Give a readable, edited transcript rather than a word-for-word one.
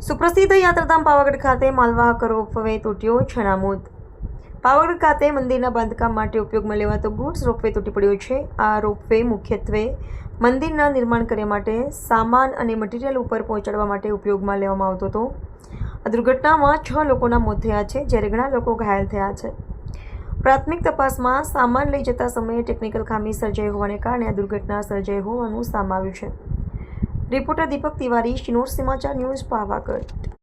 સુપ્રસિદ્ધ યાત્રાધામ પાવાગઢ ખાતે માલવાહક રોપવે તૂટ્યો, છણામૂત. પાવાગઢ ખાતે મંદિરના બાંધકામ માટે ઉપયોગમાં લેવાતો ગુડ્સ રોપવે તૂટી પડ્યો છે. આ રોપવે મુખ્યત્વે મંદિરના નિર્માણ કાર્ય માટે સામાન અને મટીરીયલ ઉપર પહોંચાડવા માટે ઉપયોગમાં લેવામાં આવતો હતો. આ દુર્ઘટનામાં 6 લોકોના મોત થયા છે, જ્યારે ઘણા લોકો ઘાયલ થયા છે. પ્રાથમિક તપાસમાં સામાન લઈ જતા સમયે ટેકનિકલ ખામી સર્જાઈ હોવાને કારણે આ દુર્ઘટના સર્જાઈ હોવાનું સામે આવ્યું છે. રિપોર્ટર દીપક તિવારી, શિનોર સમાચાર ન્યૂઝ, પાવાગઢ.